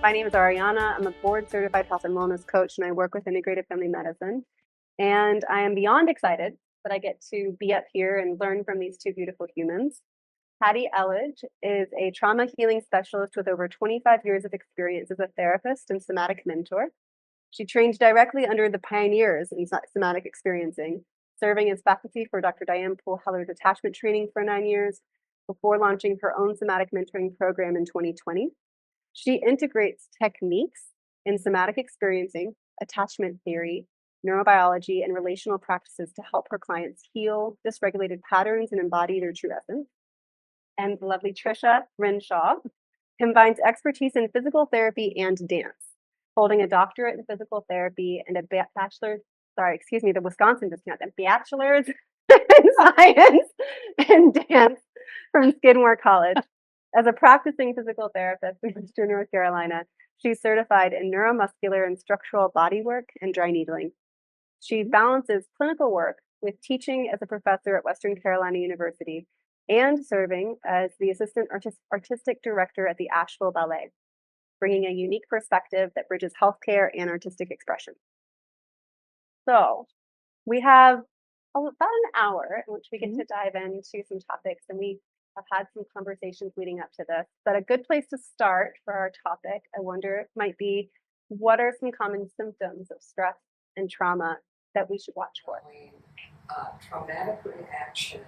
My name is Ariana. I'm a board certified health and wellness coach, and I work with integrative family medicine. And I am beyond excited that I get to be up here and learn from these two beautiful humans. Patty Elledge is a trauma healing specialist with over 25 years of experience as a therapist and somatic mentor. She trained directly under the pioneers in somatic experiencing, serving as faculty for Dr. Diane Poole Heller's attachment training for 9 years before launching her own somatic mentoring program in 2020. She integrates techniques in somatic experiencing, attachment theory, neurobiology, and relational practices to help her clients heal dysregulated patterns and embody their true essence. And the lovely Trisha Renshaw combines expertise in physical therapy and dance, holding a doctorate in physical therapy and a bachelor's, the Wisconsin discount, a bachelor's in science and dance from Skidmore College. As a practicing physical therapist in Western North Carolina, she's certified in neuromuscular and structural body work and dry needling. She balances clinical work with teaching as a professor at Western Carolina University and serving as the assistant artistic director at the Asheville Ballet, bringing a unique perspective that bridges healthcare and artistic expression. So we have about an hour in which we get to dive into some topics, and we have had some conversations leading up to this. But a good place to start for our topic, I wonder, might be what are some common symptoms of stress and trauma that we should watch for? Traumatic reaction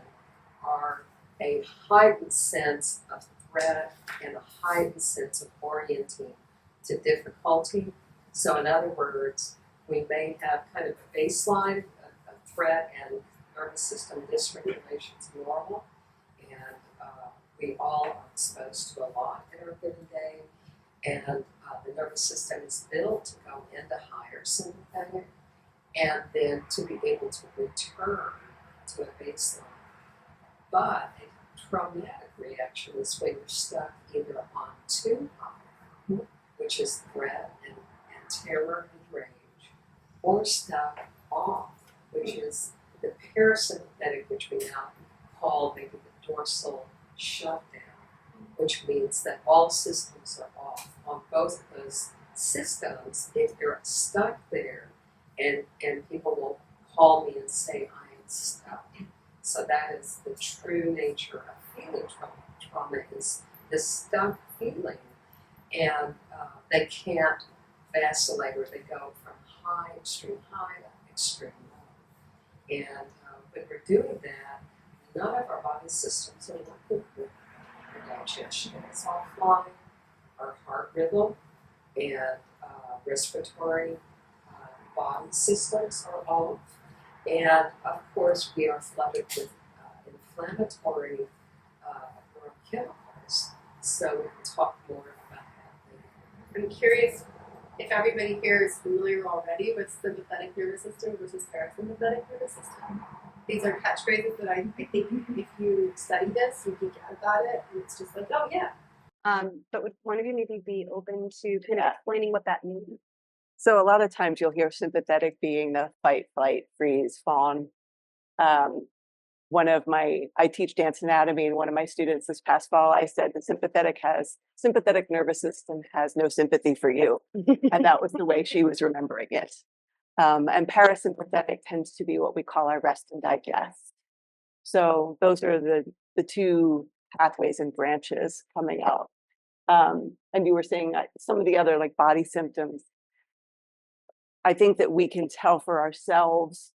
are a heightened sense of threat and a heightened sense of orienting to difficulty. So in other words, we may have kind of a baseline of threat and nervous system dysregulation is normal, and we all are exposed to a lot in our given day, and the nervous system is built to go into higher sympathetic and then to be able to return to a baseline. But a traumatic reaction is when you're stuck either on too high, which is threat and terror and rage, or stuck off, which is the parasympathetic, which we now call maybe the dorsal shutdown, which means that all systems are off. On both of those systems, if you're stuck there, and people will call me and say, I am stuck. So that is the true nature of feeling trauma. Trauma is this stuck feeling, and they can't vacillate, or they go from extreme high to extreme low. And when we're doing that, none of our body systems are working good. Our digestion is offline, our heart rhythm and respiratory body systems are off, and of course we are flooded with inflammatory neurochemicals. So we can talk more about that later. I'm curious if everybody here is familiar already with sympathetic nervous system versus parasympathetic nervous system. These are catchphrases that I think if you study this, you can get about it, and it's just like, oh yeah. But would one of you maybe be open to kind of explaining what that means? So a lot of times you'll hear sympathetic being the fight, flight, freeze, fawn. I teach dance anatomy, and one of my students this past fall, I said the sympathetic nervous system has no sympathy for you. And that was the way she was remembering it. And parasympathetic tends to be what we call our rest and digest. So those are the two pathways and branches coming out. And you were saying some of the other like body symptoms. I think that we can tell for ourselves,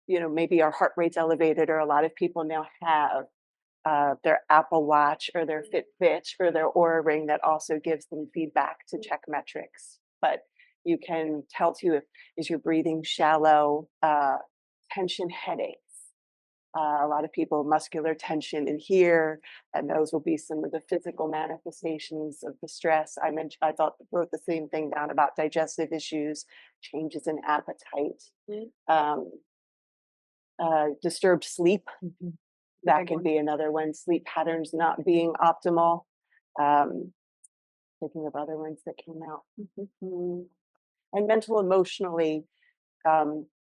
maybe our heart rate's elevated, or a lot of people now have their Apple Watch or their Fitbit or their Oura Ring that also gives them feedback to check metrics. But you can tell too is your breathing shallow, tension headaches. A lot of people muscular tension in here, and those will be some of the physical manifestations of the stress. I wrote the same thing down about digestive issues, changes in appetite, disturbed sleep. That can be another one. Sleep patterns not being optimal. Thinking of other ones that came out. And mental emotionally,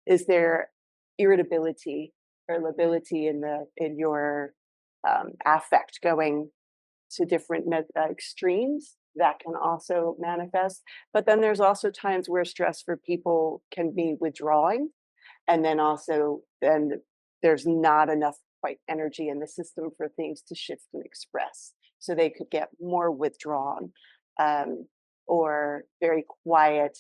is there irritability or lability in your affect going to different extremes? that can also manifest. But then there's also times where stress for people can be withdrawing. And then also, then there's not enough quite energy in the system for things to shift and express. So they could get more withdrawn, or very quiet,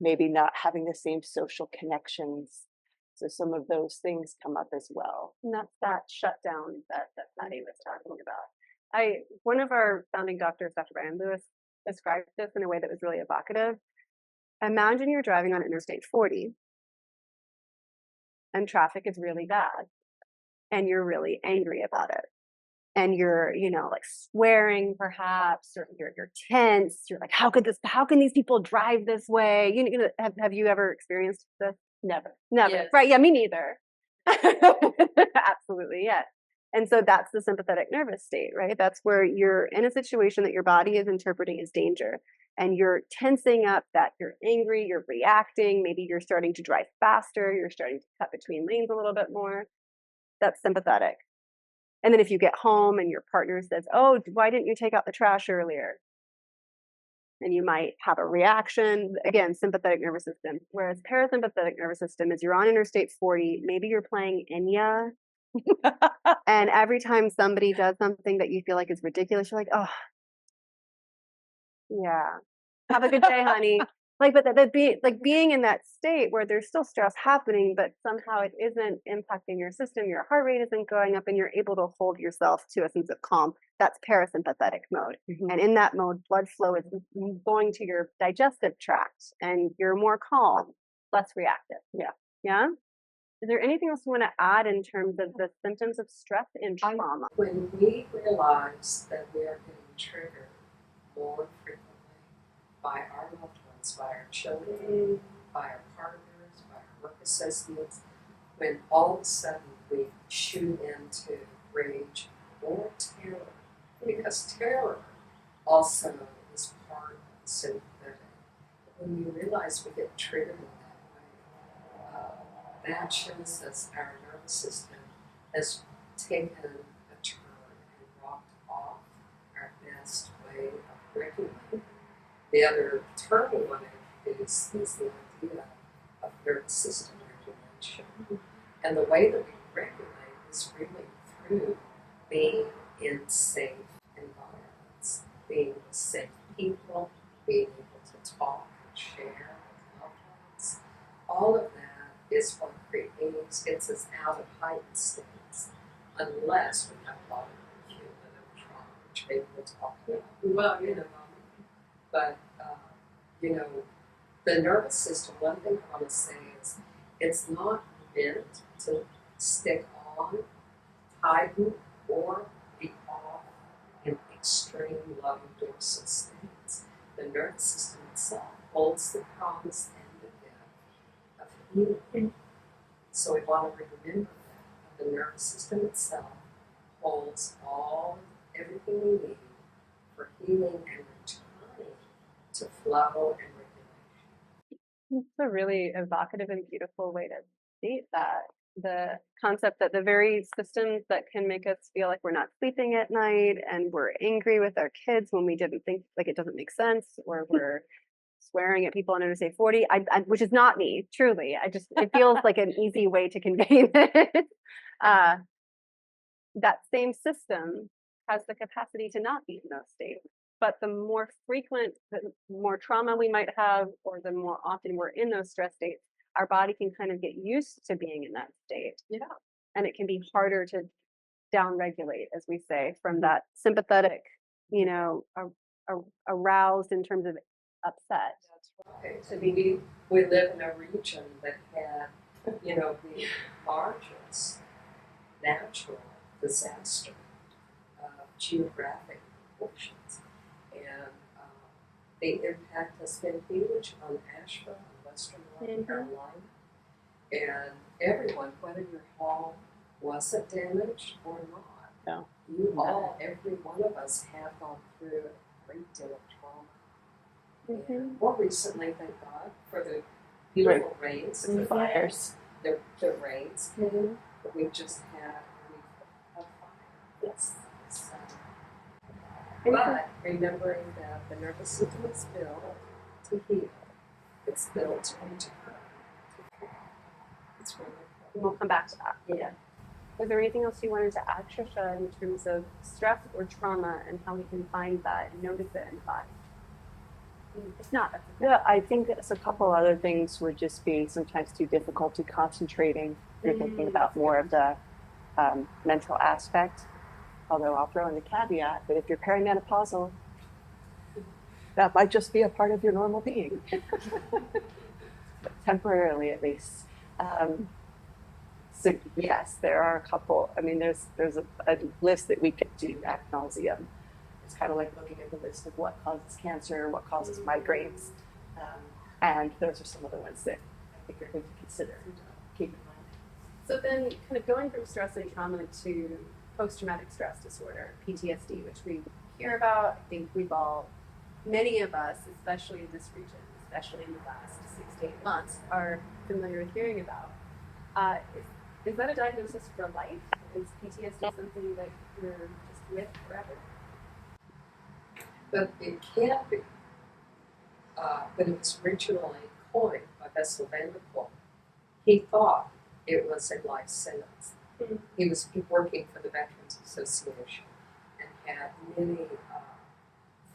maybe not having the same social connections. So some of those things come up as well. And that's that shutdown that Patty was talking about. One of our founding doctors, Dr. Brian Lewis, described this in a way that was really evocative. Imagine you're driving on Interstate 40 and traffic is really bad and you're really angry about it. And you're, like swearing perhaps, or you're tense. You're like, how can these people drive this way? Have you ever experienced this? Never. Never. Right. Yeah, me neither. Absolutely. Yeah. And so that's the sympathetic nervous state, right? That's where you're in a situation that your body is interpreting as danger and you're tensing up, that you're angry, you're reacting. Maybe you're starting to drive faster. You're starting to cut between lanes a little bit more. That's sympathetic. And then if you get home and your partner says, oh, why didn't you take out the trash earlier? And you might have a reaction. Again, sympathetic nervous system. Whereas parasympathetic nervous system is you're on Interstate 40, maybe you're playing Enya. And every time somebody does something that you feel like is ridiculous, you're like, oh, yeah, have a good day, honey. Being in that state where there's still stress happening, but somehow it isn't impacting your system, your heart rate isn't going up, and you're able to hold yourself to a sense of calm. That's parasympathetic mode. Mhm. And in that mode, blood flow is going to your digestive tract, and you're more calm, less reactive. Yeah. Yeah. Is there anything else you want to add in terms of the symptoms of stress and trauma? When we realize that we are getting triggered more frequently by our loved ones, by our children, by our partners, by our work associates, when all of a sudden we shoot into rage or terror, because terror also is part of the sympathetic. When you realize we get triggered in that way, that shows us our nervous system has taken a turn and rocked off our best way of regulating. The other term we want to introduce is the idea of nervous system regulation. And the way that we regulate is really through being in safe environments, being with safe people, being able to talk and share with loved ones. All of that is what gets us out of heightened states, unless we have a lot of cumulative trauma, which maybe we'll talk about in a moment. But, the nervous system, one thing I want to say is it's not meant to stick on, tighten, or be off in extreme low dorsal states. The nervous system itself holds the promise and the gift of healing. So we want to remember that the nervous system itself holds everything we need for healing and returning to flow and regulation. It's a really evocative and beautiful way to state that. The concept that the very systems that can make us feel like we're not sleeping at night and we're angry with our kids when we didn't think, like it doesn't make sense, or we're swearing at people on Interstate 40, which is not me, truly. It feels like an easy way to convey this. That same system has the capacity to not be in those states. But the more frequent, the more trauma we might have, or the more often we're in those stress states, our body can kind of get used to being in that state. Yeah. And it can be harder to downregulate, as we say, from that sympathetic, aroused in terms of upset. That's right. So we live in a region that had, the largest natural disaster of geographic proportions. And the impact has been huge on Asheville and Western North Carolina. And everyone, whether your home wasn't damaged or not, every one of us have gone through a great deal of trauma. And more recently, thank God, for the beautiful rains and the fires. The rains came, but we just had a fire. Yes. But remembering that the nervous system is built to heal, it's built to return. It's really And we'll come back to that. yeah. Is there anything else you wanted to add, Trisha, in terms of stress or trauma and how we can find that and notice it in the body? If not, that's okay. Yeah, I think there's a couple other things would just be sometimes too difficulty concentrating. You're thinking about more of the mental aspect. Although I'll throw in the caveat that if you're perimenopausal, that might just be a part of your normal being, temporarily at least. So yes, there are a couple. I mean, there's a list that we could do ad nauseum. It's kind of like looking at the list of what causes cancer, what causes migraines, and those are some of the ones that I think are good to consider and keep in mind. So then, kind of going from stress and trauma to post-traumatic stress disorder, PTSD, which we hear about. I think many of us, especially in this region, especially in the last 6 to 8 months, are familiar with hearing about. Is that a diagnosis for life? Is PTSD something that you're just with forever? But it can be. But it was originally coined by Bessel. He thought it was a life sentence. Mm-hmm. He was working for the Veterans Association and had many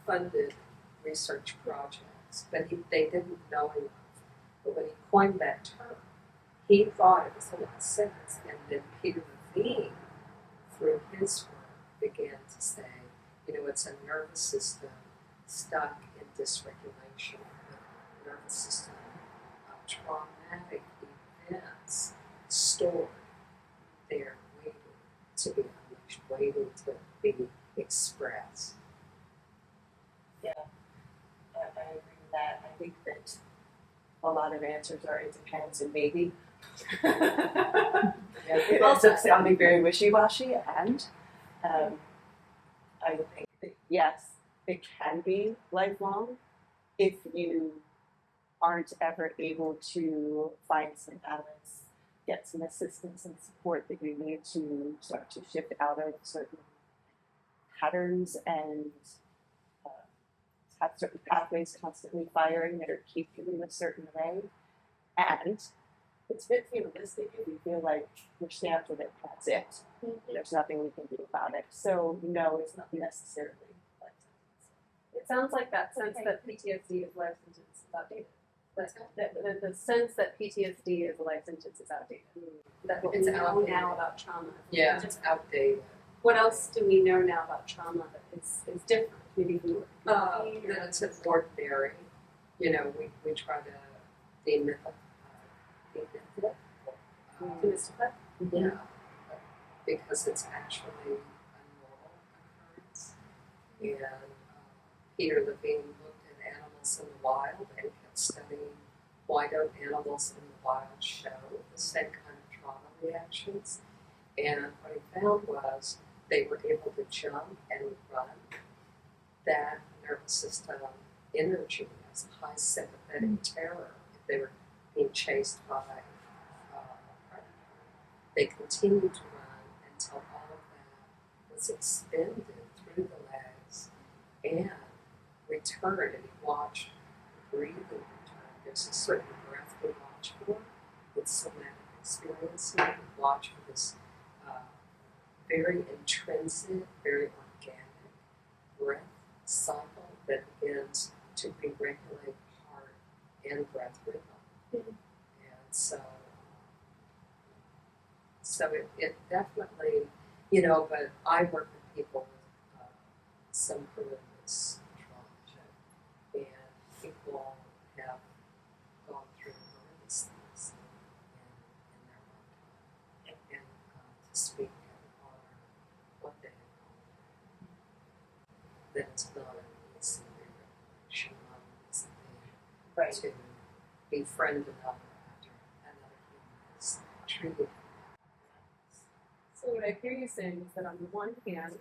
funded research projects, but they didn't know enough. But when he coined that term, he thought it was a life sentence, and then Peter Levine, through his work, began to say, it's a nervous system stuck in dysregulation, a nervous system of traumatic events stored there, waiting to be unleashed, waiting to be expressed. Yeah, I agree with that. I think that a lot of answers are it depends and maybe. It ends up sounding very wishy-washy, and I think that yes, it can be lifelong if you aren't ever able to find some balance, get some assistance and support that you need to start to shift out of certain patterns and have certain pathways constantly firing that are keeping you in a certain way. And it's a bit fatalistic if you feel like you're stamped with it, that's it. Mm-hmm. There's nothing we can do about it. So no, it's not necessarily life sentence. It sounds like that sense that PTSD is life sentence is outdated. The sense that PTSD is a life sentence is outdated. That what we know now about trauma. Yeah, it's outdated. What else do we know now about trauma that is different? Maybe that it's ordinary. We try to demystify it. Demystify? Yeah, because it's actually a normal occurrence. And Peter Levine looked at animals in the wild and kept studying why don't animals in the wild show the same kind of trauma reactions. And what he found was they were able to jump and run. That nervous system energy as a high sympathetic terror if they were being chased by a predator. They continued to run until all of that was expended through the legs and returned, and he watched breathing return. There's a certain breath we watch for with somatic experience. We watch for this very intrinsic, very organic breath cycle that begins to re-regulate heart and breath rhythm. Mm-hmm. And so it definitely, but I work with people with some horrendous trauma, and people have gone through horrendous things in their lifetime, and to speak on what they have gone through, that it's not an easy revelation, not an easy thing, right, to befriend another after another human is treated. So what I hear you saying is that on the one hand,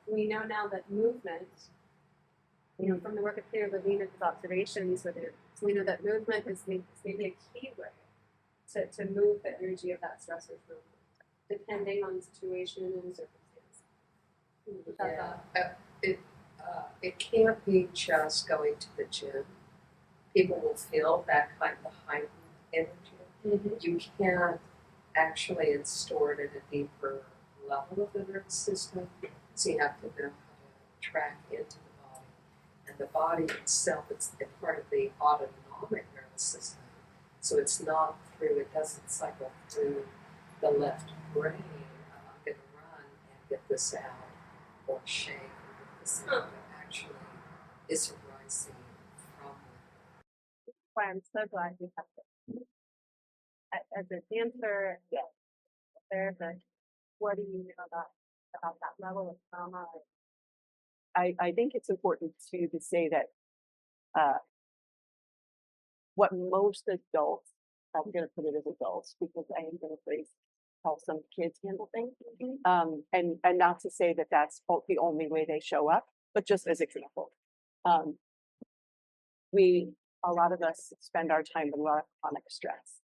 we know now that movement, from the work of Peter Levine and his observations with it, so we know that movement is maybe a key way to move the energy of that stressor through, depending on the situation and circumstance. It can't be just going to the gym. People will feel that kind of heightened energy. You can't actually install it at a deeper level of the nervous system, so you have to know how to track into the body. And the body itself is a part of the autonomic nervous system, so it's not through, it doesn't cycle through the left brain. I'm going to run and get this out, or shake and get this out. It actually is arising from it. Why I'm so glad you have this. As a dancer, yes, therapist, what do you know about that level of trauma? I think it's important to say that what most adults, I'm going to put it as adults because I am going to phrase how some kids handle things, and not to say that that's the only way they show up, but just as example, a lot of us spend our time with a lot of chronic stress,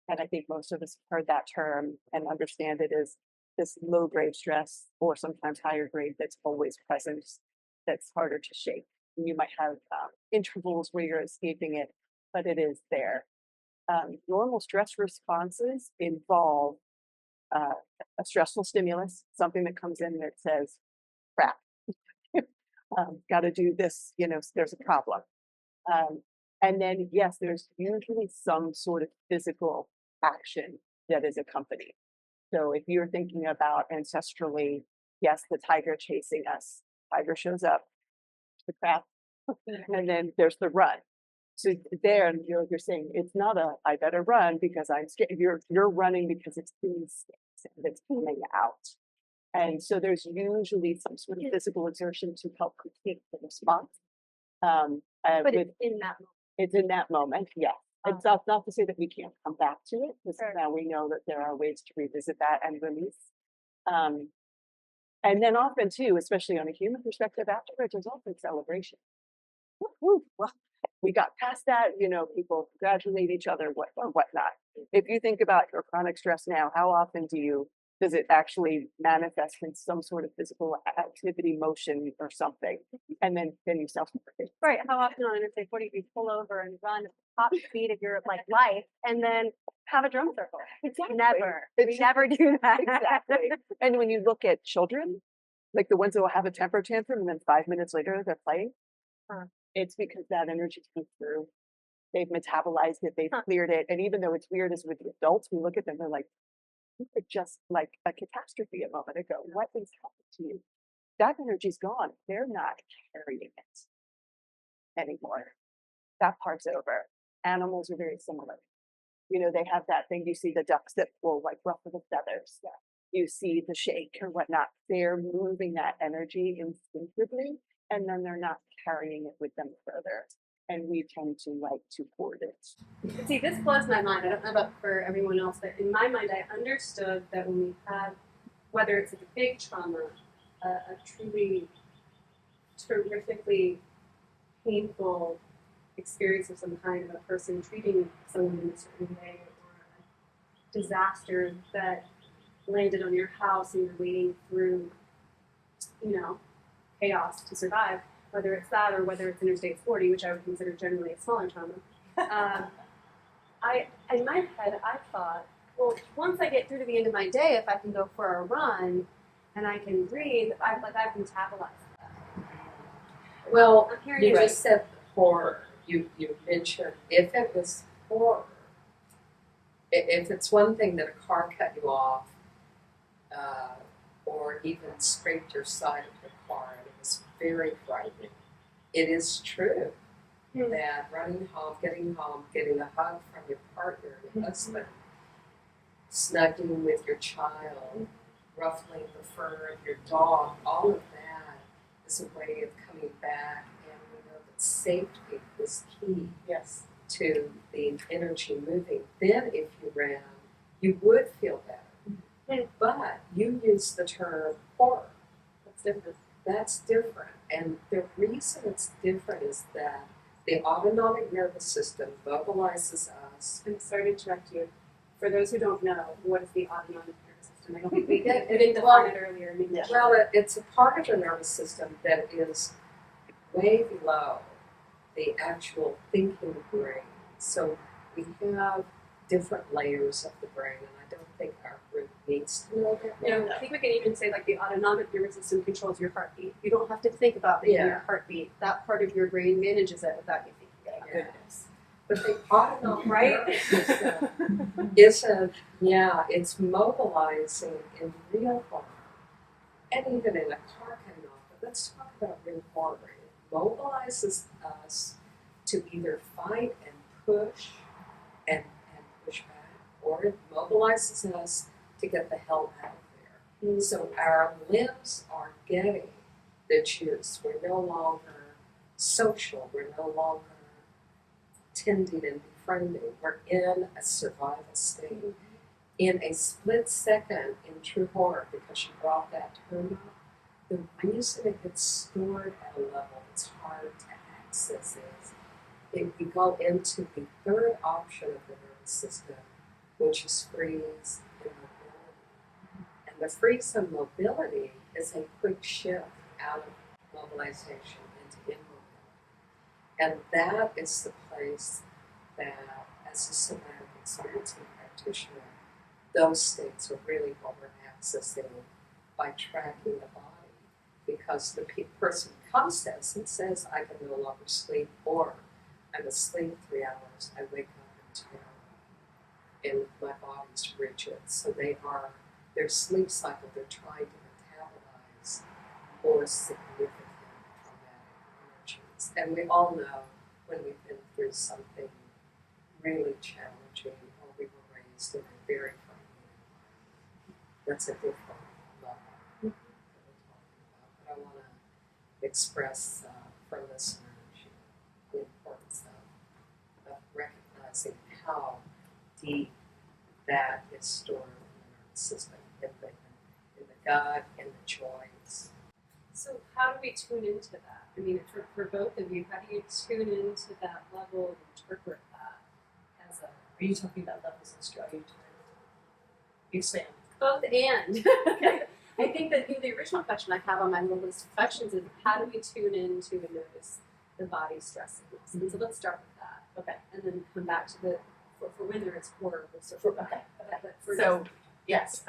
and I think most of us have heard that term and understand it as this low grade stress or sometimes higher grade that's always present, that's harder to shake. And you might have intervals where you're escaping it, but it is there. Normal stress responses involve a stressful stimulus, something that comes in that says, crap, got to do this, there's a problem. And then, yes, there's usually some sort of physical action that is accompanied. So if you're thinking about ancestrally, yes, the tiger chasing us, tiger shows up, the crap, and then there's the run. So there, you're saying it's not I better run because I'm scared. You're running because it's instinct and it's coming out. And so there's usually some sort of physical exertion to help complete the response. But it's in that moment. It's in that moment, yeah. It's not to say that we can't come back to it, because now we know that there are ways to revisit that and release. And then often too, especially on a human perspective, afterwards, there's often celebration. Woo-hoo, well, we got past that, people congratulate each other, whatnot. If you think about your chronic stress now, how often does it actually manifest in some sort of physical activity, motion, or something? And then you self-celebrate. Right. How often on Interstate 40 you pull over and run at the top speed of your life and then have a drum circle? Exactly. Never. We never do that. Exactly. And when you look at children, like the ones that will have a temper tantrum and then 5 minutes later they're playing, it's because that energy comes through. They've metabolized it, they've cleared it. And even though it's weird as with the adults, we look at them, they're like, just like a catastrophe a moment ago. What is happening to you? That energy's gone. They're not carrying it anymore. That part's over. Animals are very similar. They have that thing. You see the ducks that will ruffle the feathers. Yeah. You see the shake or whatnot. They're moving that energy instinctively, and then they're not carrying it with them further. And we tend to hoard it. See, this blows my mind. I don't know about for everyone else, but in my mind, I understood that when we had, whether it's a big trauma, a truly terrifically painful experience of some kind of a person treating someone in a certain way, or a disaster that landed on your house and you're wading through, chaos to survive, whether it's that or whether it's Interstate 40, which I would consider generally a smaller trauma. In my head, I thought, well, once I get through to the end of my day, if I can go for a run and I can breathe, I've metabolized that. Well, you just said horror. You mentioned if it was horror, if it's one thing that a car cut you off, or even scraped your side of your car, and it was very frightening. It is true that running home, getting a hug from your partner, your husband, snuggling with your child, ruffling the fur of your dog, all of that is a way of coming back, and we know that safety is key. Yes. To the energy moving. Then if you ran, you would feel better. But you use the term horror. That's different. And the reason it's different is that the autonomic nervous system mobilizes us. I'm sorry to interrupt you. For those who don't know, what is the autonomic nervous system? system. I don't think we didn't define it earlier. Maybe Yeah. Well, it's a part of the nervous system that is way below the actual thinking brain. So we have different layers of the brain, and I don't think our group needs to know that. You know, I think we can even say like the autonomic nervous system controls your heartbeat. You don't have to think about making Yeah. your heartbeat. That part of your brain manages it without you thinking about it. Goodness. But the autonomic Right? nervous system it's mobilizing in real harm, and even in a car cannot. But let's talk about real harm. It mobilizes us to either fight and push and push back, or it mobilizes us to get the hell out of there. So our limbs are getting the juice. We're no longer social. We're no longer tending and befriending. We're in a survival state. In a split second, in true horror, because you brought that term up, the reason it gets stored at a level that's hard to access is if we go into the third option of the nervous system, which is freeze and mobility. And the freeze and mobility is a quick shift out of mobilization into immobility. And that is the place that, as a somatic experiencing practitioner, those states are really what we're accessing by tracking the body. Because the person comes to us and says, I can no longer sleep, or I'm asleep 3 hours, I wake up in terror, and my body's rigid. So their sleep cycle, they're trying to metabolize more significant traumatic energies. And we all know when we've been through something really challenging, or we were raised in a very friendly environment, that's a different level that we're talking about. But I want to express for listeners the importance of recognizing how deep that is stored in the nervous system, in the gut, in the joints. So how do we tune into that? I mean, for both of you, how do you tune into that level and interpret that as a Are you talking about levels of stress? Expand. both and? I think that the original question I have on my little list of questions is how do we tune into and notice the body's stress signals? And so let's start with that. Okay. And then come back to the for when there is horror. Okay. But for So, yes,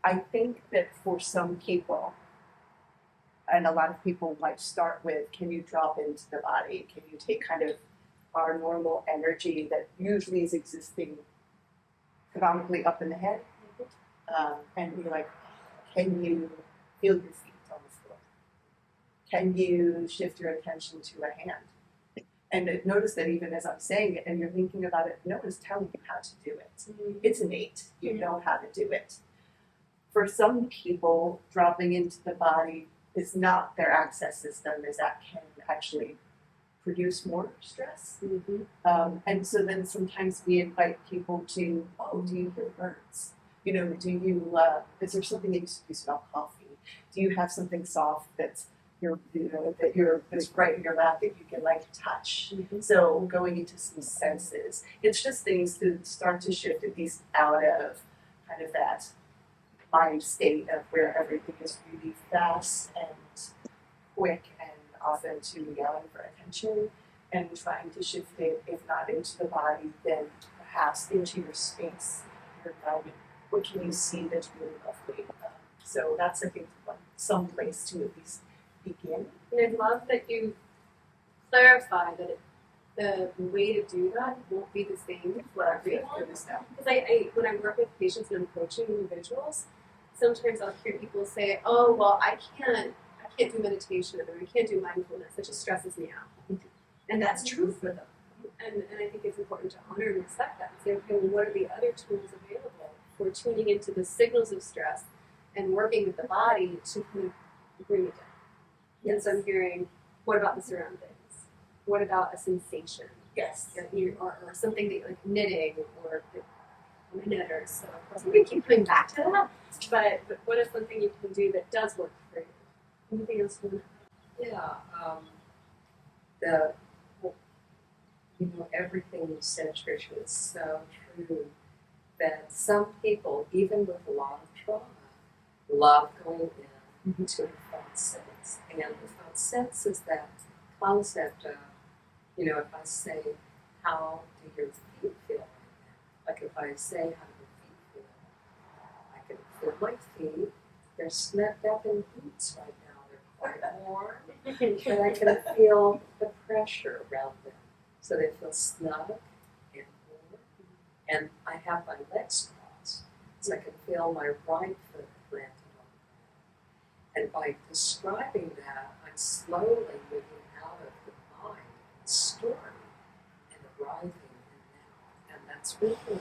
I think that for some people, and a lot of people might start with, can you drop into the body? Can you take kind of our normal energy that usually is existing predominantly up in the head, and be like, can you feel your feet on the floor? Can you shift your attention to a hand? And notice that even as I'm saying it and you're thinking about it, no one's telling you how to do it. It's innate. You know how to do it. For some people, dropping into the body is not their access system, as that can actually produce more stress. And so then sometimes we invite people to, do you hear birds? You know, do you, is there something that you smell coffee? Do you have something soft that's that's right in your lap that you can like touch? So going into some senses, it's just things to start to shift at least out of kind of that mind state of where everything is really fast and quick and often to yelling for attention, and trying to shift it, if not into the body, then perhaps into your space, your environment. What can you see that's really lovely? So that's, I think, some place to at least begin. And I love that you clarify that the way to do that won't be the same for everyone. Because I when I work with patients and I'm coaching individuals, sometimes I'll hear people say, "Oh, well, I can't do meditation or I can't do mindfulness. It just stresses me out." And that's true for them. And I think it's important to honor and respect that. And say, okay, well, what are the other tools available for tuning into the signals of stress and working with the body to kind of bring it down? And so I'm hearing, what about the surroundings? What about a sensation? Yes. Or something that like knitting or I'm a knitter, so of course I'm going to keep coming back to that. But what is something you can do that does work for you? Anything else you want to Everything you said, Tricia, is so true, that some people, even with a lot of trauma love going in to the felt sense. And the felt sense is that concept of, if I say, how do your feet feel right now? Like if I say, how do your feet feel? I can feel my feet. They're snapped up in boots right now. They're quite warm. But I can feel the pressure around them. So they feel snug and warm. And I have my legs crossed. So I can feel my right foot planted on the ground. And by describing that, I'm slowly moving out of the mind and story and arriving in now. And that's really an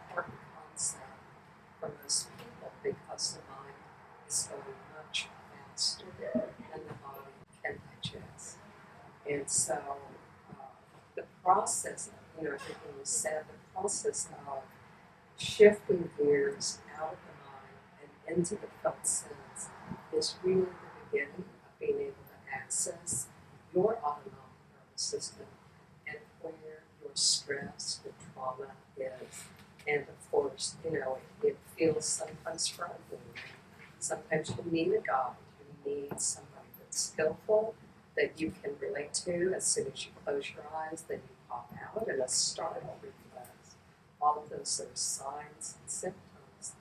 important concept for most people because the mind is going much faster than the body can digest. And so the process, everything you said, the process of shifting gears out of the mind and into the felt sense is really the beginning of being able to access your autonomic nervous system and where your stress, your trauma is. And of course, it feels sometimes frightening. Sometimes you need a guide, you need somebody that's skillful, that you can relate to as soon as you close your eyes, then you pop out and a startle reflex. All of those are signs and symptoms,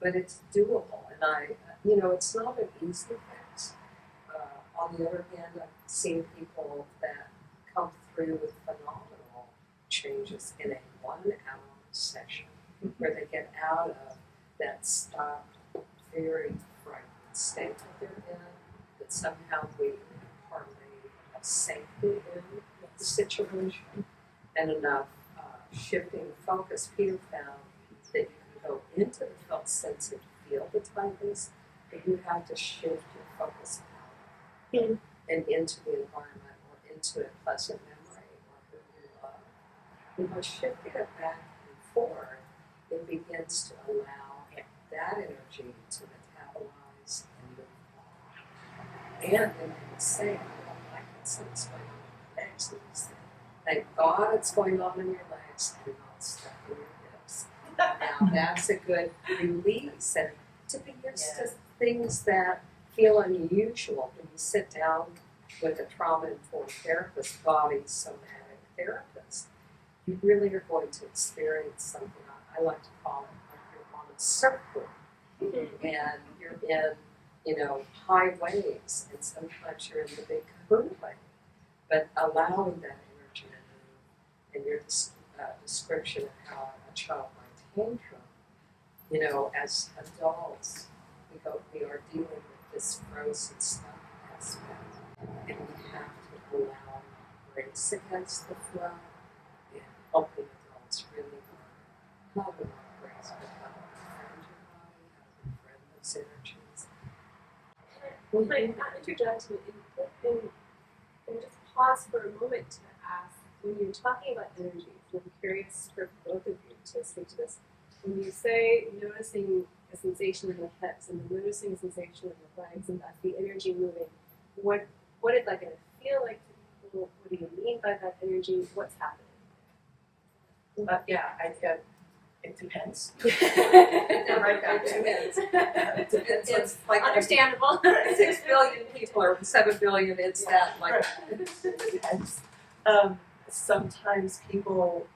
but it's doable. And it's not an easy fix. On the other hand, I've seen people that come through with phenomenal changes in a 1 hour session where they get out of that stuck, very frightened state that they're in, that somehow we partly have safety in the situation and enough shifting focus. Peter found that you can go into the felt sense and feel the tightness, but you have to shift your focus out and into the environment or into a pleasant memory or who you love. And by shifting it back and forth, it begins to allow that energy to metabolize and move on. And then they say, I don't like it, so it's going on in your legs. And you say, thank God it's going on in your legs and not stuck in your hips. Now that's a good release. And to be used to things that feel unusual when you sit down with a trauma-informed therapist, body somatic therapist, you really are going to experience something I like to call it like you're on a surfboard. And you're in, high waves, and sometimes you're in the big kahuna wave. But allowing that energy to move, and your description of how a child might tantrum, as adults, we are dealing with this frozen stuff aspect, and we have to allow grace against the flow, and helping adults really learn how to love grace, but how to befriend your body, how to befriend those energies. Can I interject and just pause for a moment to ask, when you're talking about energies, and I'm curious for both of you to speak to this, when you say noticing a sensation in the hips and noticing a sensation in the legs and that's the energy moving, what is that going to feel like to people? What do you mean by that energy? What's happening? It depends. Right back to it. It's like Understandable. 6 billion people or 7 billion. It's that like. It depends. Sometimes people,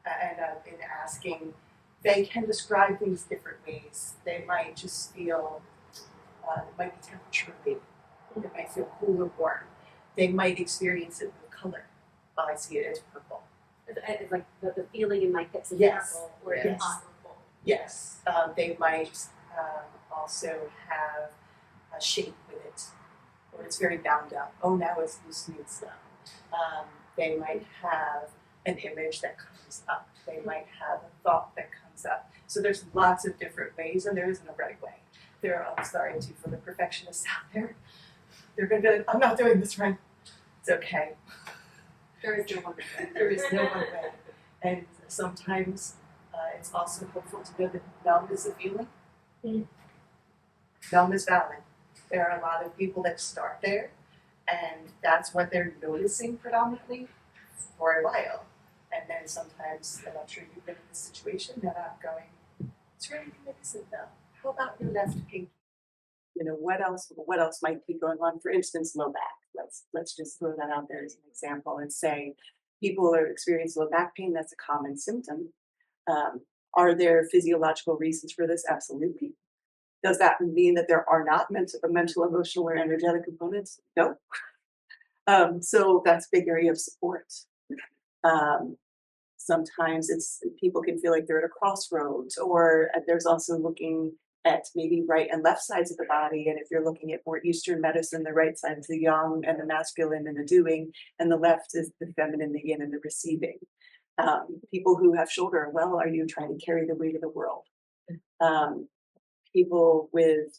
and in asking, they can describe things different ways. They might just feel, it might be temperature related. They might feel cool or warm. They might experience it with color. Oh, I see it as purple. It's like the feeling in my hips is purple or Yes. it's hot or cold. Yes. They might also have a shape with it, or it's very bound up. Oh, now it's loosening some. They might have an image that comes up. They might have a thought that comes up. So there's lots of different ways, and there isn't a right way. I'm sorry for the perfectionists out there. They're going to be like, I'm not doing this right. It's okay. There is no one way. There is no one way. And sometimes it's also helpful to know that numb is a feeling. Numb is valid. There are a lot of people that start there, and that's what they're noticing predominantly for a while. And then sometimes, and I'm sure you've been in this situation, that I'm going, is there anything that isn't numb? How about your left pinky? You know, what else might be going on? For instance, low back. Let's just throw that out there as an example and say people are experiencing low back pain. That's a common symptom. Are there physiological reasons for this? Absolutely. Does that mean that there are not mental, emotional, or energetic components? No. So that's a big area of support. Um, Sometimes people can feel like they're at a crossroads, or there's also looking at maybe right and left sides of the body. And if you're looking at more Eastern medicine, the right side is the yang and the masculine and the doing, and the left is the feminine, the yin, and the receiving. People who have shoulder, well, are you trying to carry the weight of the world? People with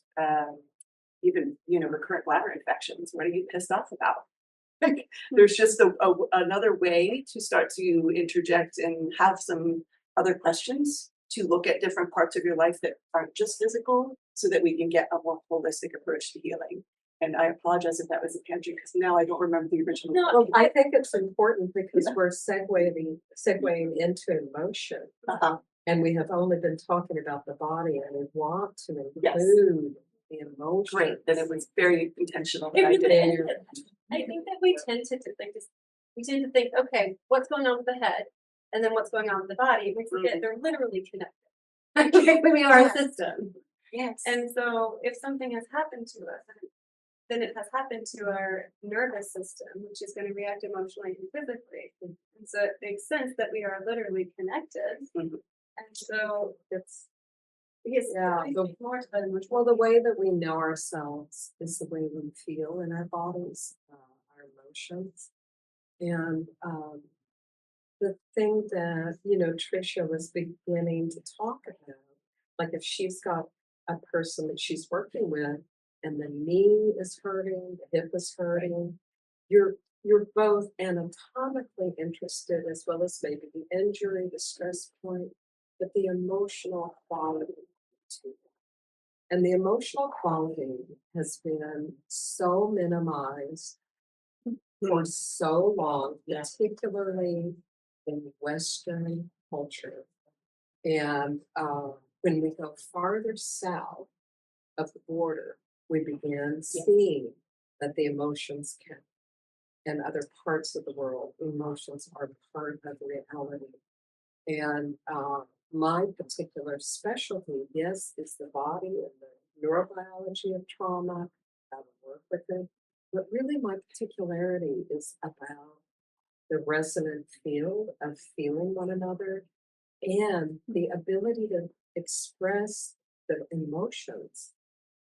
even recurrent bladder infections, what are you pissed off about? There's just another way to start to interject and have some other questions to look at different parts of your life that aren't just physical, so that we can get a more holistic approach to healing. And I apologize if that was a tangent, because now I don't remember the original. Well, I think it's important because we're segueing into emotion. And we have only been talking about the body, and we want to include the emotions. Great, that it was very intentional. It That I really did. is. I think that we tend to think, okay, what's going on with the head, and then what's going on with the body. We forget they're literally connected. We are a system. Yes. And so if something has happened to us, then it has happened to our nervous system, which is going to react emotionally and physically. And so it makes sense that we are literally connected. Mhm. And so It's more to that emotional. well, the way that we know ourselves is the way we feel in our bodies, our emotions, and the thing that Tricia was beginning to talk about, like if she's got a person that she's working with, and the knee is hurting, the hip is hurting, you're both anatomically interested as well as maybe the injury, the stress point, but the emotional quality too. And the emotional quality has been so minimized for so long, particularly in Western culture. And when we go farther south of the border, we begin seeing that the emotions can, in other parts of the world, emotions are part of reality. And my particular specialty, yes, is the body and the neurobiology of trauma, how to work with it. But really, my particularity is about the resonant field of feeling one another and the ability to express the emotions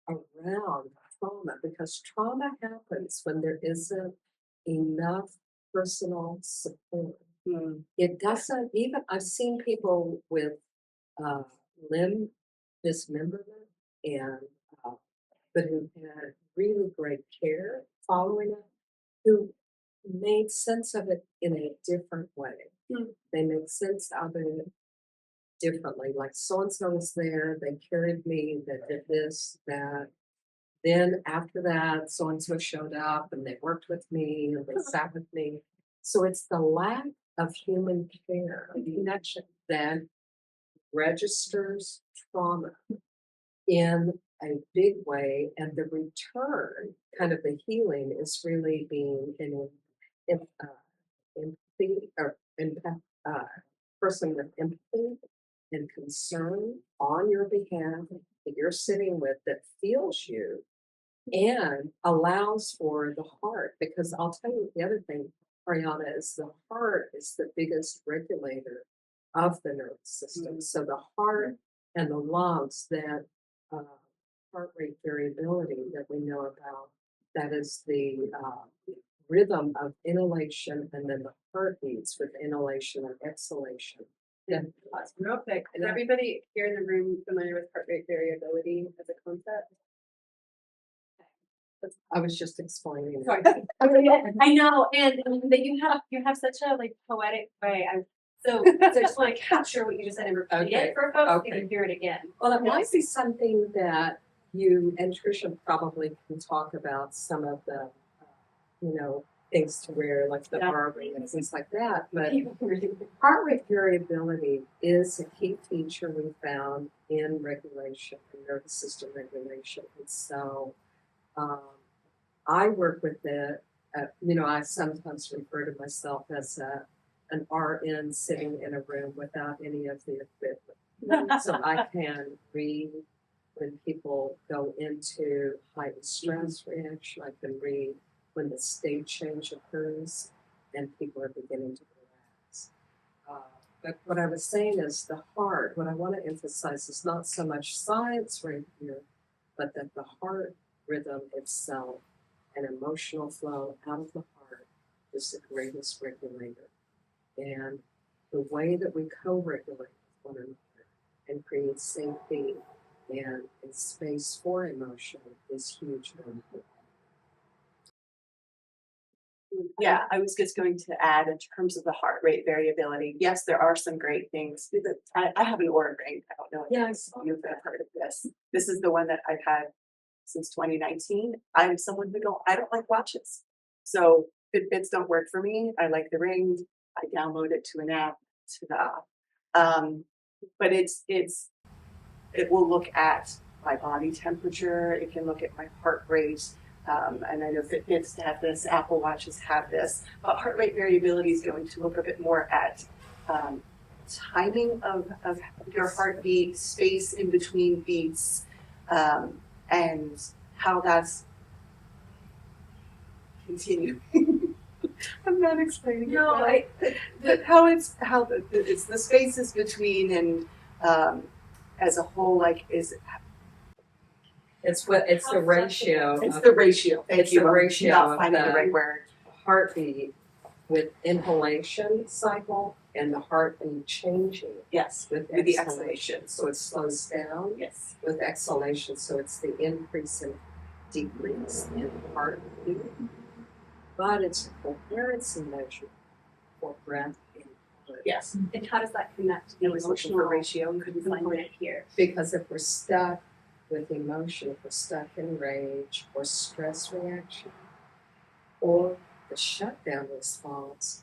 around trauma, because trauma happens when there isn't enough personal support. It doesn't even, I've seen people with limb dismemberment and but who had really great care following it, who made sense of it in a different way. They made sense of it differently. Like so and so was there, they carried me, they did this, that. Then after that, so and so showed up and they worked with me and they sat with me. So it's the lack of human care, of connection, that registers trauma in a big way, and the return, kind of the healing, is really being an empathy or person with empathy and concern on your behalf that you're sitting with, that feels you and allows for the heart. Because I'll tell you the other thing, Ariana, is the heart is the biggest regulator of the nervous system. So the heart and the lungs, that heart rate variability that we know about, that is the rhythm of inhalation and then the heartbeats with inhalation and exhalation. Real quick, is everybody here in the room familiar with heart rate variability as a concept? I was just explaining. Sorry. I know, and that you have such a poetic way. So I just want to capture what you just said and repeat it for folks so they can hear it again. Well, it might be something that you and Tricia probably can talk about, some of the, things to wear, like the heart rate and things like that. But heart rate variability is a key feature we found in regulation, in nervous system regulation. And so I work with it. I sometimes refer to myself as an RN sitting in a room without any of the equipment. So I can read when people go into heightened stress reaction. I can read when the state change occurs and people are beginning to relax. But what I was saying is the heart, what I want to emphasize is not so much science right here, but that the heart rhythm itself and emotional flow out of the heart is the greatest regulator. And the way that we co-regulate with one another and create safety and space for emotion is hugely important. Yeah, I was just going to add in terms of the heart rate variability. Yes, there are some great things. I have an Oura ring. I don't know if you've heard of this. This is the one that I've had since 2019. I'm someone who I don't like watches. So Fitbits don't work for me. I like the ring. I download it to an app. But it will look at my body temperature. It can look at my heart rate. And I know Fitbits have this, Apple Watches have this, but heart rate variability is going to look a bit more at timing of your heartbeat, space in between beats, and how that's continuing. I'm not explaining it. How it's the spaces between and as a whole, like it's the ratio. It's the ratio. It's the ratio not of finding the the right word. heartbeat with inhalation cycle and the heartbeat changing. Yes, with the exhalation. So it slows down. Yes. With exhalation, so it's the increase and decrease in heartbeat. But it's a coherency measure for breath and heart. Yes. And how does that connect to the emotional ratio? Couldn't find it here. Because if we're stuck with emotion, if we're stuck in rage or stress reaction or the shutdown response,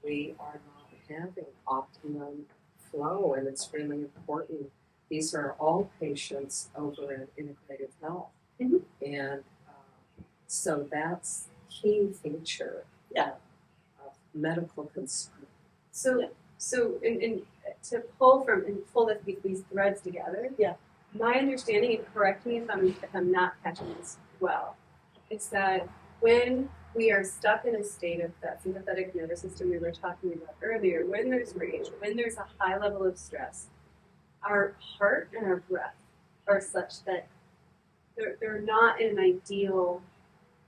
we are not having optimum flow, and it's really important. These are all patients over in integrative health, and so that's key feature of medical concern. So in to pull from and pull these threads together. Yeah. My understanding, and correct me if I'm not catching this well, is that when we are stuck in a state of that sympathetic nervous system we were talking about earlier, when there's rage, when there's a high level of stress, our heart and our breath are such that they're not in an ideal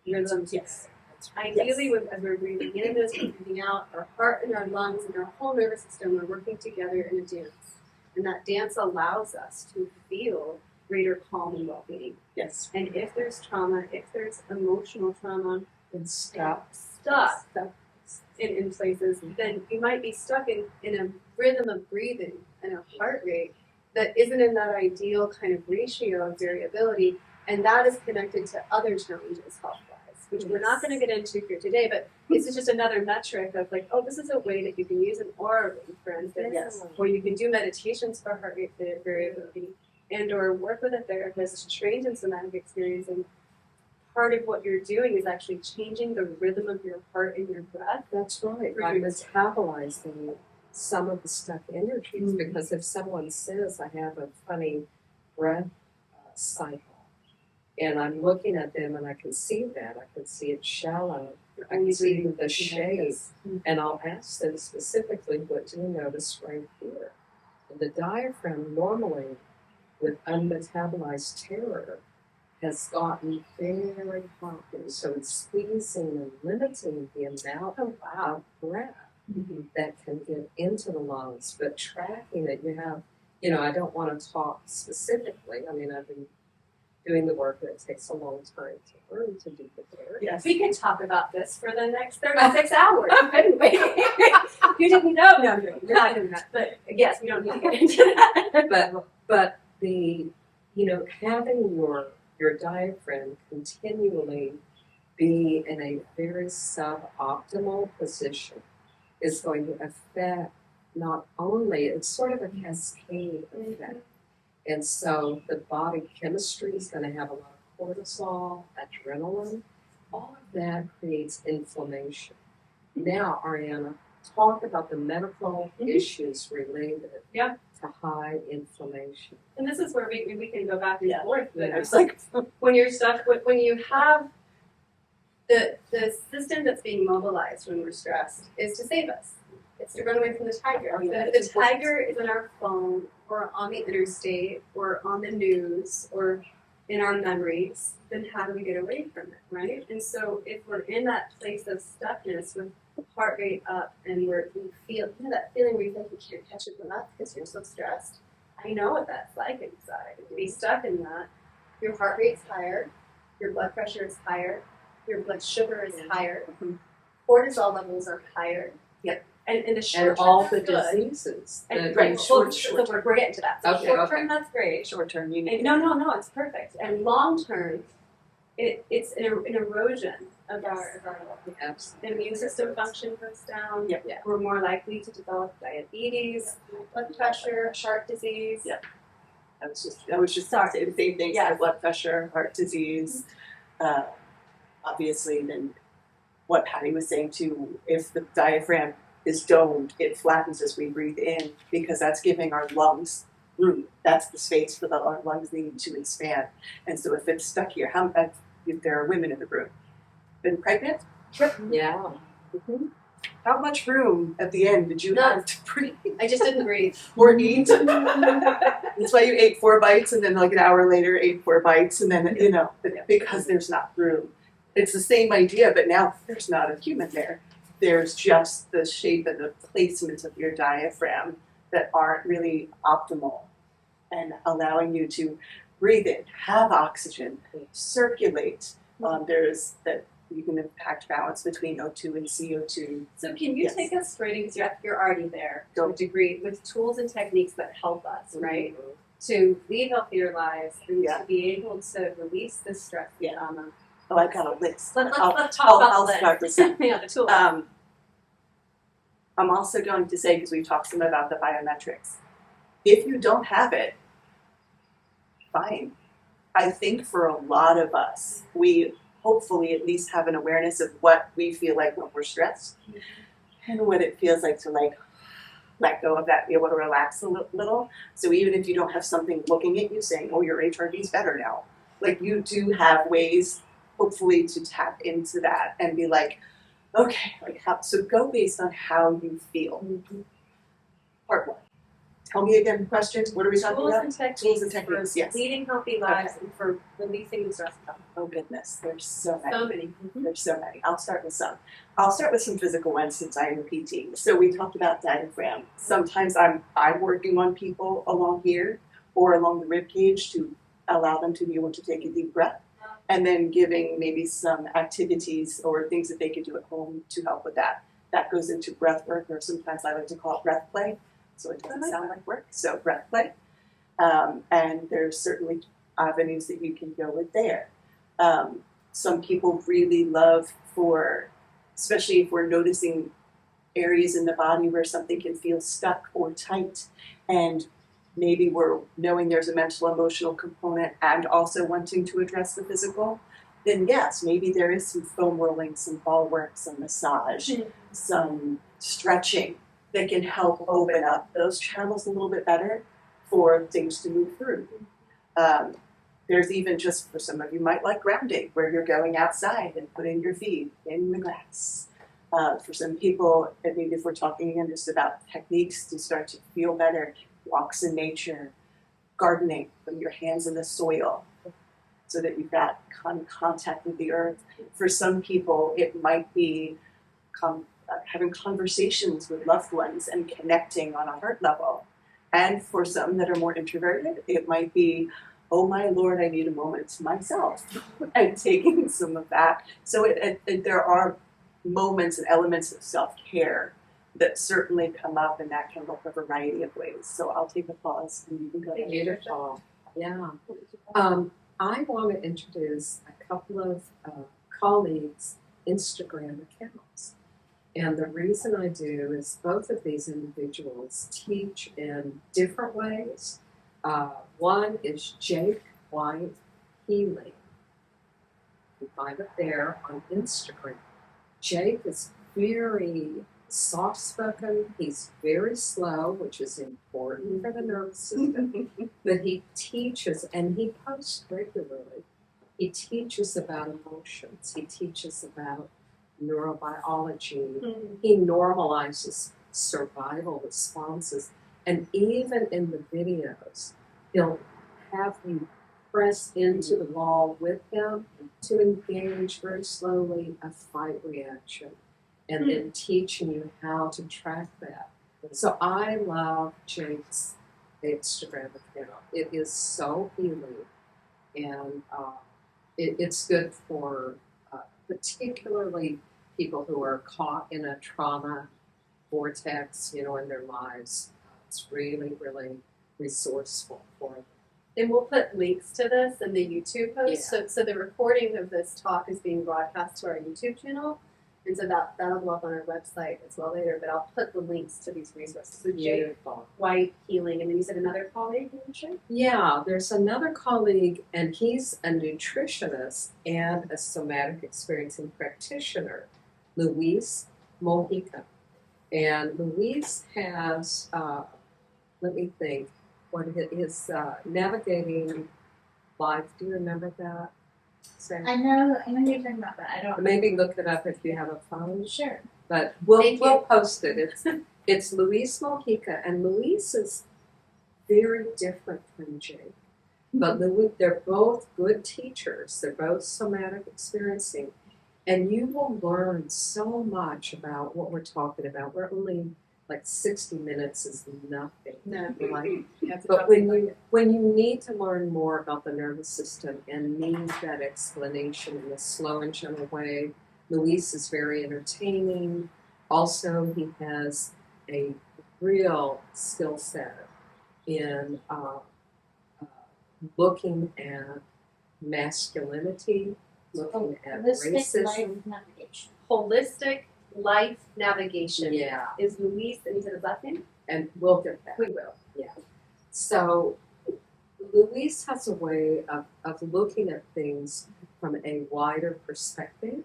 rhythm. Yes. Ideally, as we're breathing in this and breathing out, our heart and our lungs and our whole nervous system are working together in a dance. And that dance allows us to feel greater calm and well-being. Yes. And if there's trauma, if there's emotional trauma, and stuck in places, then you might be stuck in a rhythm of breathing and a heart rate that isn't in that ideal kind of ratio of variability. And that is connected to other challenges health-wise, which we're not going to get into here today, but this is just another metric of like, oh, this is a way that you can use an Oura ring, for instance, or you can do meditations for heart rate variability, and or work with a therapist trained in somatic experiencing. Part of what you're doing is actually changing the rhythm of your heart and your breath. That's right. I'm metabolizing some of the stuck energies, because if someone says I have a funny breath cycle, and I'm looking at them and I can see that, I can see it shallow, I can see the shape, and I'll ask them specifically, what do you notice right here? And the diaphragm normally, with unmetabolized terror, has gotten very hot, so it's squeezing and limiting the amount of breath that can get into the lungs. But tracking it, I don't want to talk specifically. I mean, I've been doing the work, and it takes a long time to learn to do the work. Yes, we could talk about this for the next 36 hours, couldn't we? You didn't know. No, you're not doing that. But yes, we don't need to get into that. But the, having your diaphragm continually be in a very suboptimal position is going to affect not only, it's sort of a cascade effect. And so the body chemistry is going to have a lot of cortisol, adrenaline, all of that creates inflammation. Now, Ariana, talk about the medical issues related to high inflammation. And this is where we can go back and forth. But Yeah. it's like when you're stuck, when you have the system that's being mobilized when we're stressed is to save us. It's to run away from the tiger. Oh, yeah, The tiger is in our phone, or on the interstate, or on the news, or in our memories. Then how do we get away from it, right? And so if we're in that place of stuckness with heart rate up, and we feel that feeling where you think you can't catch your breath because you're so stressed. I know what that's like inside. To be stuck in that, your heart rate's higher, your blood pressure is higher, your blood sugar is higher, cortisol levels are higher. Yep. And the And short all term, the that's good. diseases. And that- so we're getting to that. So Okay, short okay. term, that's great. Short term, you And no, it's perfect. And long term, it's an erosion of our Absolutely. immune system function goes down. Yep. Yeah. We're more likely to develop diabetes, blood pressure, heart disease. Yep. I was just saying the same things, Yeah. high blood pressure, heart disease. Obviously, then what Patty was saying too, if the diaphragm is domed, it flattens as we breathe in because that's giving our lungs room. That's the space for our lungs need to expand. And so if it's stuck here, if there are women in the room, been pregnant, Yeah. how much room at the end did you have to breathe I just didn't breathe. or eat? That's why you ate 4 bites and then like an hour later ate 4 bites and then, because there's not room. It's the same idea, but now there's not a human there. There's just the shape and the placement of your diaphragm that aren't really optimal and allowing you to breathe in, have oxygen, circulate. There's that you can impact balance between O2 and CO2. So can you Yes. take us straight, because you're already there to Go. a degree, with tools and techniques that help us, right? To lead healthier lives and Yeah. to be able to release this stress and Yeah. trauma. Oh, I've got a list. Let's I'll talk about I'll the start list. with that. Yeah, the tools. I'm also going to say, because we've talked some about the biometrics, if you don't have it, fine. I think for a lot of us, we hopefully at least have an awareness of what we feel like when we're stressed and what it feels like to let go of that, be able to relax a little. So even if you don't have something looking at you saying, oh, your HRV's better now, like you do have ways hopefully to tap into that and be like, okay, so go based on how you feel. Part 1. Tell me again questions. What are we talking Tools about? and techniques, Tools and techniques, for yes. leading healthy lives and for releasing the stress. Oh goodness, there's so many. So many. There's so many. I'll start with some. I'll start with some physical ones since I am a PT. So we talked about diaphragm. Sometimes I'm working on people along here or along the rib cage to allow them to be able to take a deep breath, and then giving maybe some activities or things that they could do at home to help with that. That goes into breath work, or sometimes I like to call it breath play, so it doesn't sound like work. So breath play. And there's certainly avenues that you can go with there. Some people really love especially if we're noticing areas in the body where something can feel stuck or tight, and maybe we're knowing there's a mental emotional component and also wanting to address the physical, then yes, maybe there is some foam rolling, some ball work, some massage, some stretching that can help open up those channels a little bit better for things to move through. There's even just, for some of you might like grounding, where you're going outside and putting your feet in the grass. For some people, I mean, if we're talking again just about techniques to start to feel better, walks in nature, gardening, putting your hands in the soil so that you've got contact with the earth. For some people, it might be having conversations with loved ones and connecting on a heart level. And for some that are more introverted, it might be, oh my Lord, I need a moment to myself, and taking some of that. So there are moments and elements of self-care that certainly come up, and that can look a variety of ways. So I'll take a pause and you can go ahead. Beautiful. Yeah. I want to introduce a couple of colleagues' Instagram accounts. And the reason I do is both of these individuals teach in different ways. One is Jake White Healing. You can find it there on Instagram. Jake is very soft-spoken. He's very slow, which is important for the nervous system. But he teaches, and he posts regularly. He teaches about emotions. He teaches about neurobiology. He normalizes survival responses. And even in the videos, he'll have you press into the wall with him to engage very slowly a fight reaction, and then teaching you how to track that. So I love Jake's Instagram account. It is so healing, and it's good for particularly people who are caught in a trauma vortex, in their lives. It's really, really resourceful for them. And we'll put links to this in the YouTube post. Yeah. So the recording of this talk is being broadcast to our YouTube channel. And so that'll go up on our website as well later. But I'll put the links to these resources. So Jake Beautiful. White Healing. And then you said another colleague you mentioned? Yeah, there's another colleague, and he's a nutritionist and a somatic experiencing practitioner, Luis Mojica. And Luis has, let me think, what it is, Navigating Life. Do you remember that? I know you're talking about that. I don't. Maybe look it up if you have a phone. Sure. But we'll Thank you. post it. It's Luis Mojica, and Luis is very different from Jake. But they're both good teachers. They're both somatic experiencing, and you will learn so much about what we're talking about. We're only like 60 minutes is nothing. No. Like, That's but when you need to learn more about the nervous system and need that explanation in a slow and gentle way, Luis is very entertaining. Also, he has a real skill set in looking at masculinity, looking at Holistic racism. life navigation. Holistic Life Navigation Yeah, is Luis, and you said his last name? and we'll get that. We will. Yeah. So Luis has a way of looking at things from a wider perspective,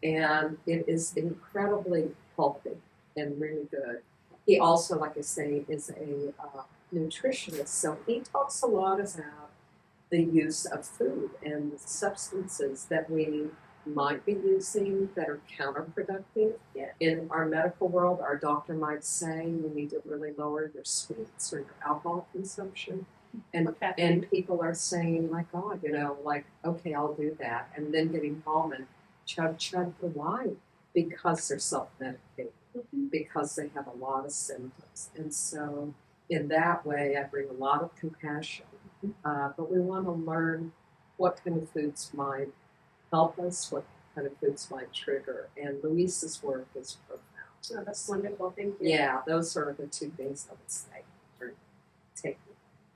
and it is incredibly healthy and really good. He also, like I say, is a nutritionist, so he talks a lot about the use of food and the substances that we might be using that are counterproductive. Yeah. In our medical world, our doctor might say you need to really lower your sweets or your alcohol consumption. And people are saying, my God, okay, I'll do that. And then getting home and chug for wine because they're self-medicating, because they have a lot of symptoms. And so in that way, I bring a lot of compassion. But we want to learn what kind of foods might help us, what kind of foods might trigger. And Luis's work is profound. Oh, that's wonderful. Thank you. Yeah, those are the two things I would say for taking.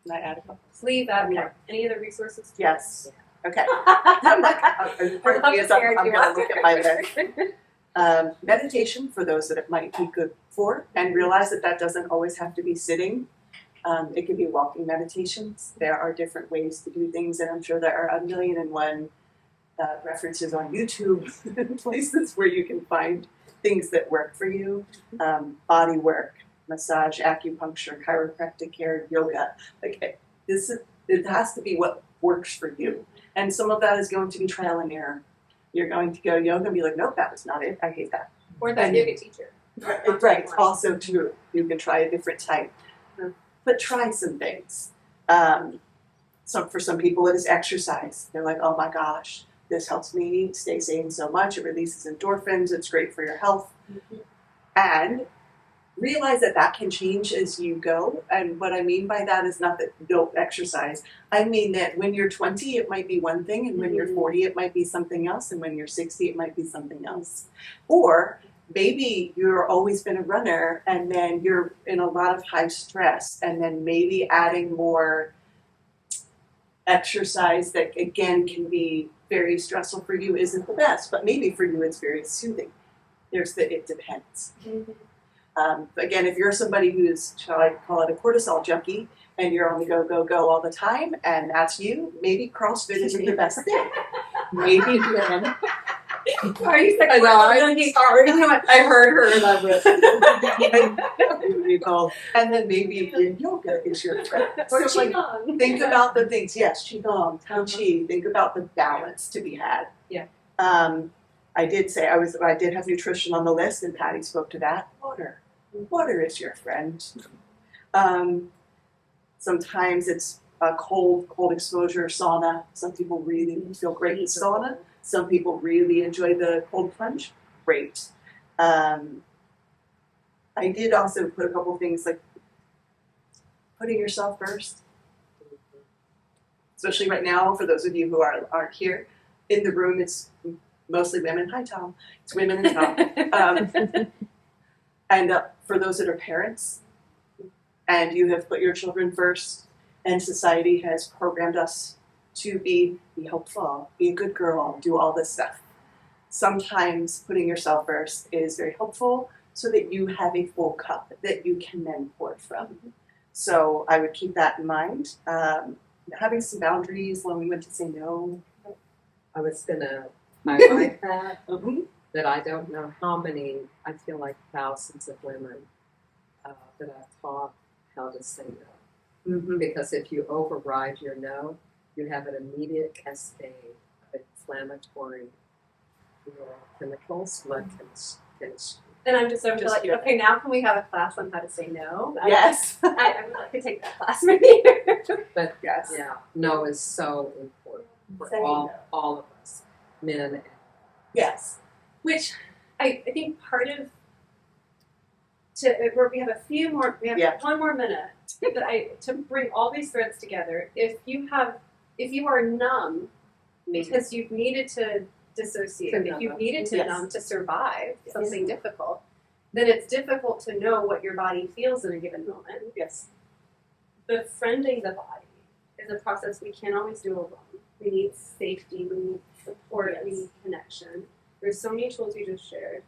Can I add a couple? Please add more. Any other resources? Yes. Okay. I'm like, are you I'm I'm scared you gonna ask. look at my list. Meditation for those that it might be good for, and realize that doesn't always have to be sitting. It could be walking meditations. There are different ways to do things, and I'm sure there are 1,000,001 references on YouTube, places where you can find things that work for you. Body work, massage, acupuncture, chiropractic care, yoga. It has to be what works for you. And some of that is going to be trial and error. You're going to go yoga and be like, nope, that was not it. I hate that. Or that yoga teacher. Right. Also true. You can try a different type. But try some things. For some people, it is exercise. They're like, oh my gosh, this helps me stay sane so much. It releases endorphins. It's great for your health. And realize that can change as you go. And what I mean by that is not that you don't exercise. I mean that when you're 20, it might be one thing. And when you're 40, it might be something else. And when you're 60, it might be something else. Or maybe you've always been a runner and then you're in a lot of high stress, and then maybe adding more exercise that again can be very stressful for you isn't the best, but maybe for you it's very soothing. There's the it depends. Again, if you're somebody who's, shall I call it a cortisol junkie, and you're on the go, go, go all the time, and that's you, maybe CrossFit isn't the best thing. Maybe then. Are you sick? I know, Sorry. I heard her and I went, You know, and then maybe yoga is your friend. Or So, like, Qigong. think about the things. Yes, Qigong, Tai Chi. Think about the balance to be had. Yeah. I did say I did have nutrition on the list, and Patty spoke to that. Water is your friend. Sometimes it's a cold exposure, sauna. Some people really feel great in sauna. Some people really enjoy the cold plunge. Great. I did also put a couple things like putting yourself first. Especially right now, for those of you who aren't here, in the room it's mostly women. Hi, Tom. It's women and Tom. And for those that are parents, and you have put your children first, and society has programmed us to be helpful, be a good girl, do all this stuff. Sometimes putting yourself first is very helpful so that you have a full cup that you can then pour from. So I would keep that in mind. Having some boundaries, knowing when to say no. I was gonna highlight that, Mm-hmm. that I don't know how many, I feel like thousands of women that I've taught how to say no. Mm-hmm. Because if you override your no, you have an immediate cascade of inflammatory chemicals, blood chemistry. And I'm just over like, yeah. okay, now can we have a class on how to say no? Yes. I would like to take that class with you. But Yes. yeah, no is so important for Saying all no. all of us, men and Yes. Which I think part of where we have Yeah. 1 more minute to bring all these threads together. If you are numb because you've needed to dissociate, if you've needed to Yes. numb to survive Yes. something difficult, then it's difficult to know what your body feels in a given moment. Yes. Befriending the body is a process we can't always do alone. We need safety, we need support, we need connection. There's so many tools you just shared.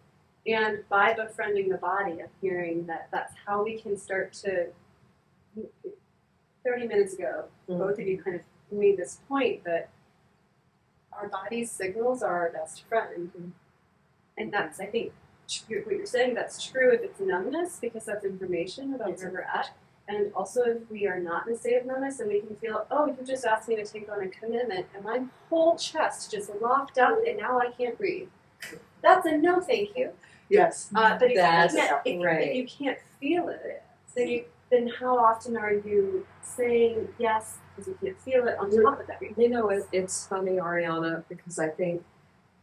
And by befriending the body, of hearing that that's how we can start to, 30 minutes ago, both of you kind of made this point that our body's signals are our best friend. And that's, I think, what you're saying, that's true if it's numbness, because that's information about where we're at. And also if we are not in a state of numbness and we can feel, oh, you just asked me to take on a commitment and my whole chest just locked up and now I can't breathe. That's a no thank you. Yes. But if, That's if you can't feel it, then how often are you saying yes because you can't feel it on top of everything? You know, it's funny, Ariana, because I think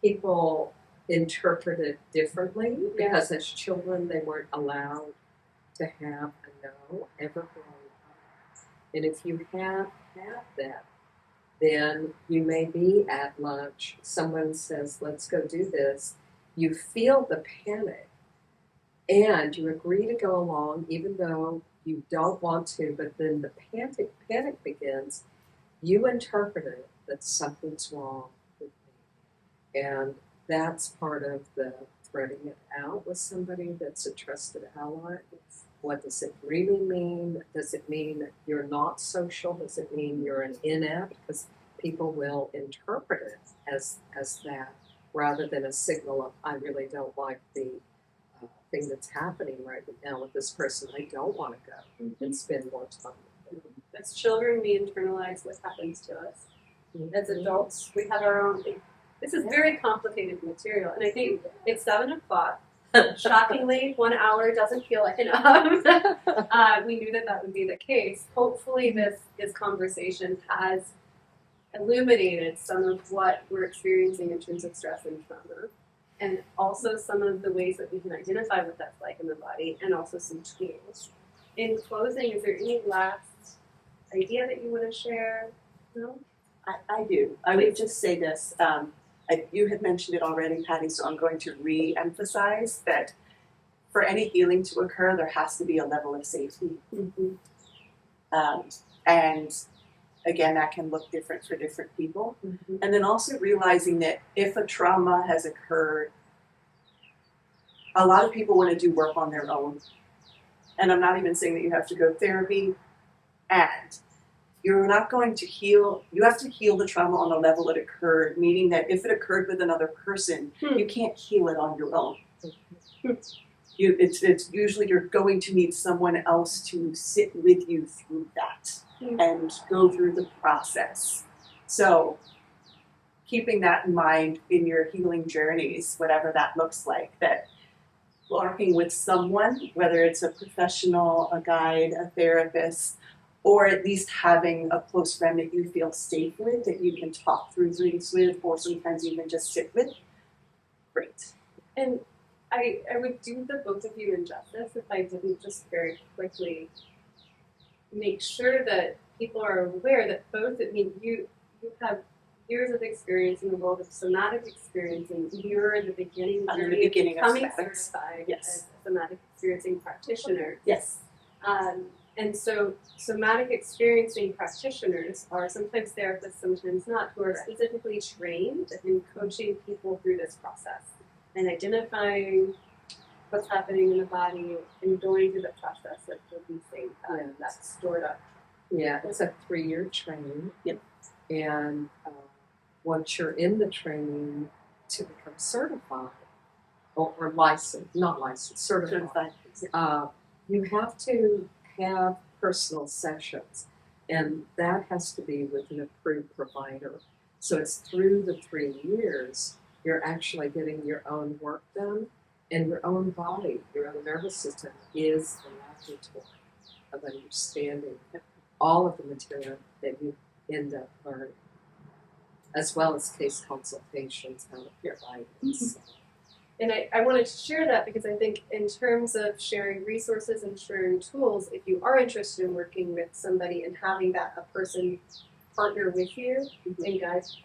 people interpret it differently because as children they weren't allowed to have a no ever growing up. And if you have that, then you may be at lunch, someone says, let's go do this. You feel the panic and you agree to go along even though you don't want to, but then the panic begins. You interpret it that something's wrong with me. And that's part of the threading it out with somebody that's a trusted ally. What does it really mean? Does it mean that you're not social? Does it mean you're an inept? Because people will interpret it as that rather than a signal of, I really don't like the thing that's happening right now with this person. I don't want to go and spend more time with them. As children, we internalize what happens to us. As adults, we have our own thing. This is very complicated material, and I think it's 7 o'clock. Shockingly, 1 hour doesn't feel like enough. We knew that would be the case. Hopefully, this conversation has illuminated some of what we're experiencing in terms of stress and trauma, and also some of the ways that we can identify what that's like in the body, and also some tools. In closing, is there any last idea that you want to share? No? I do. I would just say this. You had mentioned it already, Patty, so I'm going to re-emphasize that for any healing to occur, there has to be a level of safety. Mm-hmm. And again, that can look different for different people. And then also realizing that if a trauma has occurred, a lot of people want to do work on their own. And I'm not even saying that you have to go therapy, and you're not going to heal. You have to heal the trauma on the level it occurred, meaning that if it occurred with another person, you can't heal it on your own. It's usually you're going to need someone else to sit with you through that and go through the process. So keeping that in mind in your healing journeys, whatever that looks like, that working with someone, whether it's a professional, a guide, a therapist, or at least having a close friend that you feel safe with, that you can talk through things with, or sometimes even just sit with, great. And I would do the both of you injustice if I didn't just very quickly make sure that people are aware that both, I mean, you have years of experience in the world of somatic experience, and you're in the beginning I'm in journey the beginning of becoming somatics. certified Yes. as a somatic experiencing practitioner. Yes. And so somatic experiencing practitioners are sometimes therapists, sometimes not, who are specifically trained in coaching people through this process and identifying what's happening in the body and going through the process of releasing that's stored up. Yeah, it's a 3-year training. Yep. And once you're in the training to become certified, or licensed, not licensed, certified, you have to have personal sessions. And that has to be with an approved provider. So it's through the 3 years, you're actually getting your own work done, and your own body, your own nervous system is the laboratory of understanding all of the material that you end up learning, as well as case consultations, how to provide this. And I wanted to share that because I think in terms of sharing resources and sharing tools, if you are interested in working with somebody and having a person partner with you and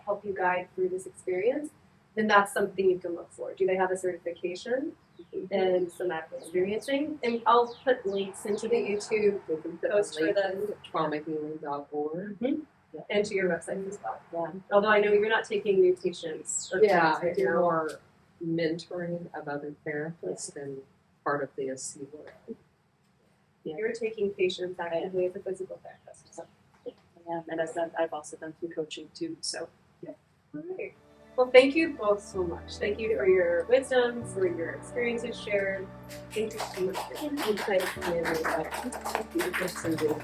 help you guide through this experience, then that's something you can look for. Do they have a certification in somatic experiencing? And I'll put links into the YouTube post for the traumahealing.org. and to your website as well. Yeah. Although I know you're not taking new patients. Or Yeah, clients I right do now. more mentoring of other therapists and part of the SC work. You're taking patients actively as a physical therapist. Yeah, and I've also done some coaching too. So All right. Well, thank you both so much. Thank you for your wisdom, for your experiences shared. Thank you so much for your insight. Thank you.